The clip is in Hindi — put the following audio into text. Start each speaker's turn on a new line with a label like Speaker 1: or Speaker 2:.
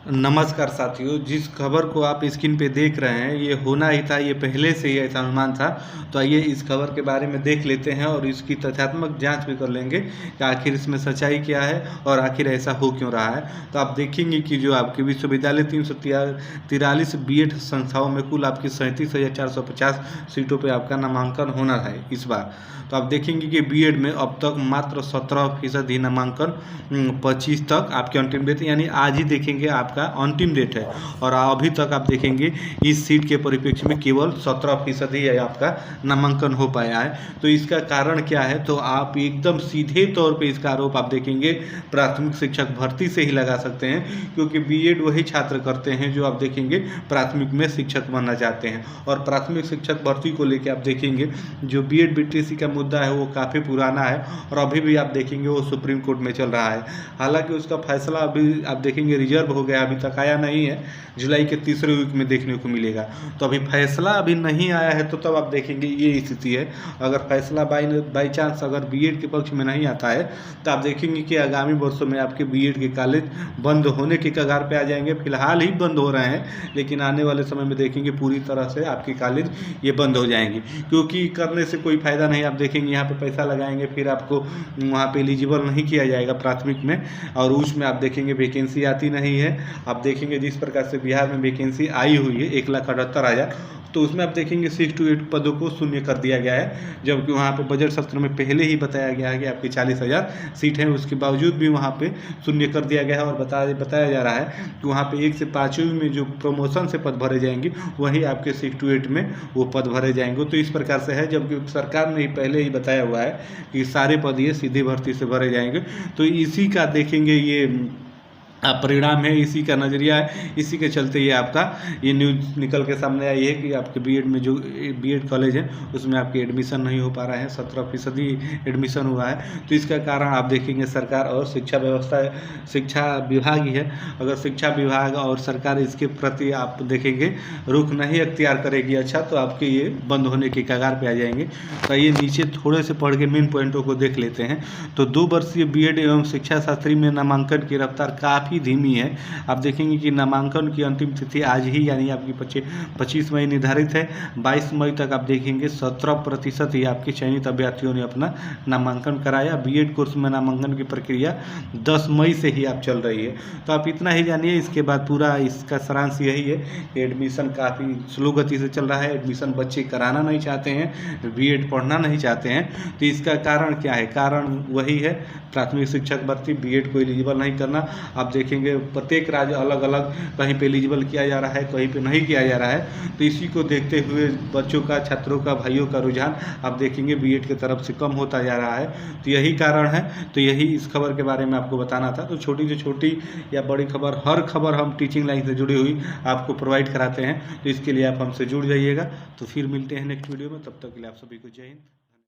Speaker 1: नमस्कार साथियों, जिस खबर को आप स्क्रीन पे देख रहे हैं ये होना ही था, ये पहले से ही ऐसा अनुमान था। तो आइए इस खबर के बारे में देख लेते हैं और इसकी तथ्यात्मक जांच भी कर लेंगे कि आखिर इसमें सच्चाई क्या है और आखिर ऐसा हो क्यों रहा है। तो आप देखेंगे कि जो आपके विश्वविद्यालय 343 बीएड संस्थाओं में कुल आपकी 37,450 सीटों पर आपका नामांकन होना है इस बार। तो आप देखेंगे कि बीएड में अब तक मात्र 17% ही नामांकन 25 तक आपके अंतिम डेट, यानी आज ही देखेंगे आपका अंतिम डेट है। और अभी तक आप देखेंगे इस सीट के परिप्रेक्ष्य में केवल 17% ही आपका नामांकन हो पाया है। तो इसका कारण क्या है, तो आप एकदम सीधे तौर पे इसका आरोप आप देखेंगे प्राथमिक शिक्षक भर्ती से ही लगा सकते हैं, क्योंकि बीएड वही छात्र करते हैं जो आप देखेंगे प्राथमिक में शिक्षक बनना चाहते हैं। और प्राथमिक शिक्षक भर्ती को लेकर आप देखेंगे जो बीएड बीटीसी का मुद्दा है वो काफ़ी पुराना है और अभी भी आप देखेंगे वो सुप्रीम कोर्ट में चल रहा है। हालांकि उसका फैसला अभी आप देखेंगे रिजर्व हो गया, अभी तक आया नहीं है, जुलाई के तीसरे वीक में देखने को मिलेगा। तो अभी फैसला अभी नहीं आया है, तो तब आप देखेंगे ये स्थिति है। अगर फैसला बाई चांस अगर बीएड के पक्ष में नहीं आता है तो आप देखेंगे कि आगामी वर्षों में आपके बीएड के कॉलेज बंद होने के कगार पे आ जाएंगे। फिलहाल ही बंद हो रहे हैं, लेकिन आने वाले समय में देखेंगे पूरी तरह से आपके कॉलेज ये बंद हो जाएंगे, क्योंकि करने से कोई फ़ायदा नहीं। आप देखेंगे यहाँ पे पैसा लगाएंगे, फिर आपको वहाँ पे एलिजिबल नहीं किया जाएगा प्राथमिक में, और उसमें आप देखेंगे वैकेंसी आती नहीं है। आप देखेंगे जिस प्रकार से बिहार में वैकेंसी आई हुई है 1,78,000, तो उसमें आप देखेंगे 6 to 8 पदों को शून्य कर दिया गया है, जबकि वहाँ पे बजट सत्र में पहले ही बताया गया है कि आपकी 40,000 सीट है, उसके बावजूद भी वहाँ पे शून्य कर दिया गया है। और बताया जा रहा है कि वहाँ पे 1 से 5वीं में जो प्रमोशन से पद भरे जाएंगे वही आपके 6 to 8 में वो पद भरे जाएंगे। तो इस प्रकार से है, जबकि सरकार ने पहले ही बताया हुआ है कि सारे पद ये सीधी भर्ती से भरे जाएंगे। तो इसी का देखेंगे ये परिणाम है, इसी का नज़रिया है, इसी के चलते ये आपका ये न्यूज़ निकल के सामने आई है कि आपके बीएड में जो बीएड कॉलेज है उसमें आपके एडमिशन नहीं हो पा रहा है, 17% ही एडमिशन हुआ है। तो इसका कारण आप देखेंगे सरकार और शिक्षा व्यवस्था, शिक्षा विभाग ही है। अगर शिक्षा विभाग और सरकार इसके प्रति आप देखेंगे रुख नहीं अख्तियार करेगी अच्छा, तो आपके ये बंद होने के कगार पे आ जाएंगे। तो ये नीचे थोड़े से पढ़ के मेन पॉइंटों को देख लेते हैं। तो 2 वर्षीय बीएड एवं शिक्षा शास्त्री में नामांकन की रफ्तार काफ़ी धीमी है। आप देखेंगे कि नामांकन की अंतिम तिथि आज ही यानी आपकी 25 मई निर्धारित है। 22 मई तक आप देखेंगे 17% ही आपके चयनित अभ्यर्थियों ने अपना नामांकन कराया। बीएड कोर्स में नामांकन की प्रक्रिया 10 मई से ही आप चल रही है। तो आप इतना ही जानिए, इसके बाद पूरा इसका सारांश यही है कि एडमिशन काफ़ी स्लो गति से चल रहा है। एडमिशन बच्चे कराना नहीं चाहते हैं, बीएड पढ़ना नहीं चाहते हैं। तो इसका कारण क्या है? कारण वही है प्राथमिक शिक्षक भर्ती, बीएड को एलिजिबल नहीं करना। आप देखेंगे प्रत्येक राज्य अलग अलग, कहीं पे एलिजिबल किया जा रहा है, कहीं पे नहीं किया जा रहा है। तो इसी को देखते हुए बच्चों का, छात्रों का, भाइयों का रुझान आप देखेंगे बीएड की तरफ से कम होता जा रहा है। तो यही कारण है। तो यही इस खबर के बारे में आपको बताना था। तो छोटी से छोटी या बड़ी खबर, हर खबर हम टीचिंग लाइन से जुड़ी हुई आपको प्रोवाइड कराते हैं। तो इसके लिए आप हमसे जुड़ जाइएगा। तो फिर मिलते हैं नेक्स्ट वीडियो में, तब तक के लिए आप सभी को जय हिंद।